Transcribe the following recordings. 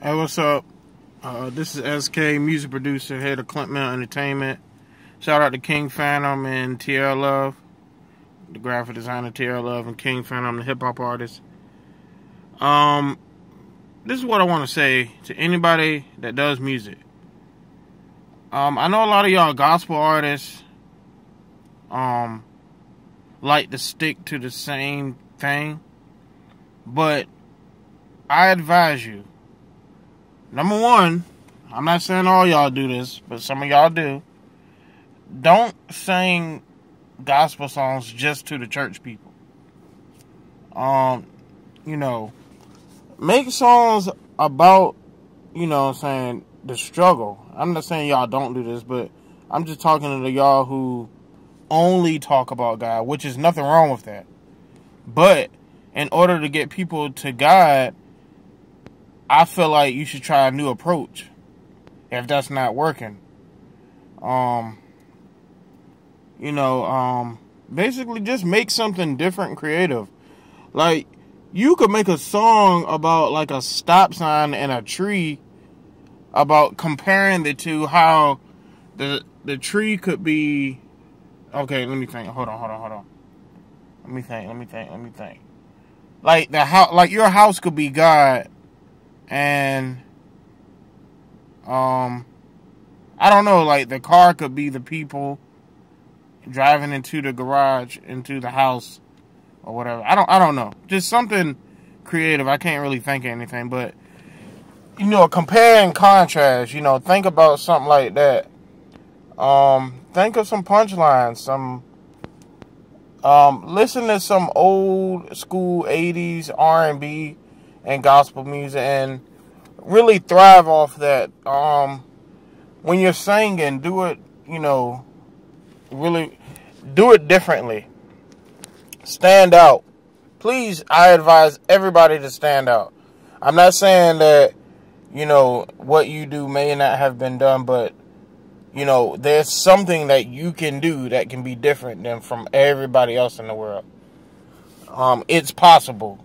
Hey, what's up? This is SK, music producer, head of Clint-Mill Entertainment. Shout out to King Phantom and TR Love, the graphic designer TR Love, and King Phantom, the hip-hop artist. This is what I want to say to anybody that does music. I know a lot of y'all gospel artists like to stick to the same thing, but I advise you, number one, I'm not saying all y'all do this, but some of y'all do. Don't sing gospel songs just to the church people. Make songs about, the struggle. I'm not saying y'all don't do this, but I'm just talking to y'all who only talk about God, which is nothing wrong with that. But in order to get people to God, I feel like you should try a new approach if that's not working. Basically just make something different and creative. Like, you could make a song about like a stop sign and a tree, about comparing the two, how the tree could be. Okay, let me think. Hold on. Let me think. Like your house could be God, and I don't know, like the car could be the people driving into the garage, into the house, or whatever. I don't know. Just something creative. I can't really think of anything, but compare and contrast. Think about something like that. Think of some punchlines. Listen to some old school 80s R&B and gospel music, and really thrive off that. When you're singing, do it, really do it differently. Stand out. Please, I advise everybody to stand out. I'm not saying that, what you do may not have been done, but, there's something that you can do that can be different than from everybody else in the world. It's possible.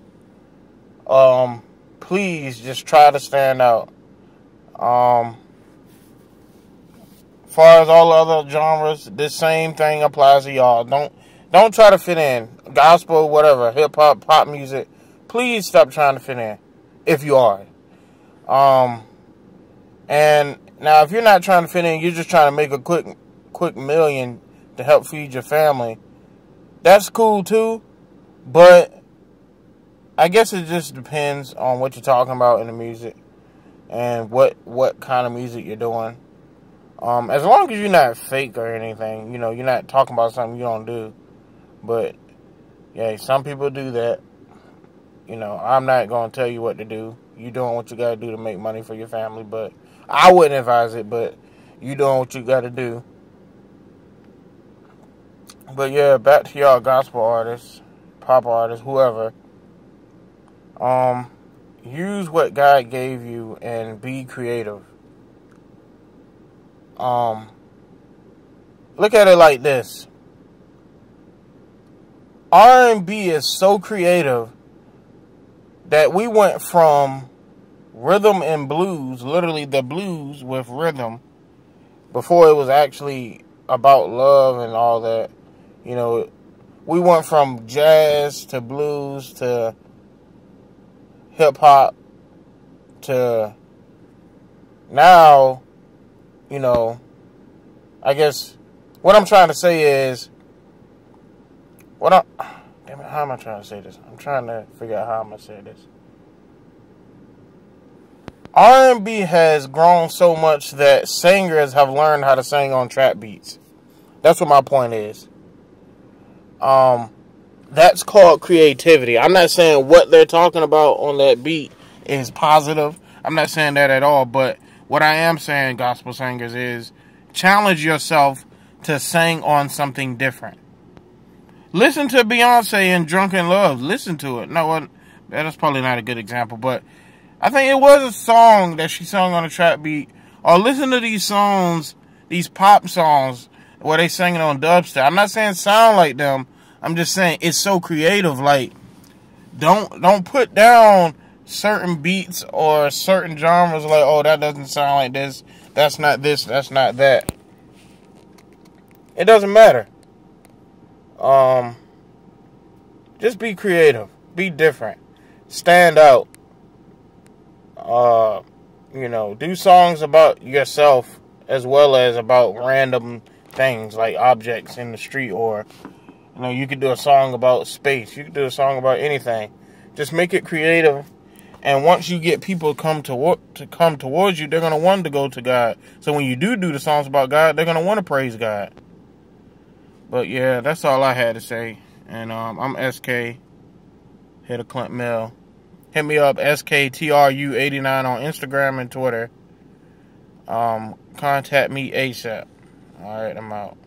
Please just try to stand out. As far as all other genres, this same thing applies to y'all. Don't try to fit in. Gospel, whatever, hip hop, pop music. Please stop trying to fit in, if you are. And now, if you're not trying to fit in, you're just trying to make a quick million to help feed your family. That's cool too, but I guess it just depends on what you're talking about in the music and what kind of music you're doing. As long as you're not fake or anything, you're not talking about something you don't do. But yeah, some people do that. I'm not gonna tell you what to do. You doing what you gotta do to make money for your family, but I wouldn't advise it, but you doing what you gotta do. But yeah, back to y'all gospel artists, pop artists, whoever. Use what God gave you and be creative. Look at it like this. R&B is so creative that we went from rhythm and blues, literally the blues with rhythm, before it was actually about love and all that. We went from jazz to blues to hip hop to now, I guess what I'm trying to say is, how am I trying to say this? I'm trying to figure out how I'm going to say this. R&B has grown so much that singers have learned how to sing on trap beats. That's what my point is. That's called creativity. I'm not saying what they're talking about on that beat is positive. I'm not saying that at all. But what I am saying, gospel singers, is challenge yourself to sing on something different. Listen to Beyonce in Drunken Love. Listen to it. No, that's probably not a good example, but I think it was a song that she sung on a trap beat. Or listen to these songs, these pop songs, where they singing on dubstep. I'm not saying sound like them. I'm just saying it's so creative. Like, don't put down certain beats or certain genres, like, oh, that doesn't sound like this, that's not this, that's not that. It doesn't matter. Just be creative, be different, stand out. You know, do songs about yourself as well as about random things like objects in the street, or, you know, you could do a song about space, you could do a song about anything. Just make it creative, and once you get people to come towards you, they're going to want to go to God. So when you do the songs about God, they're going to want to praise God. But yeah, that's all I had to say. And I'm SK, here to Clint-Mill. Hit me up, SKTRU89 on Instagram and Twitter. Contact me ASAP. Alright, I'm out.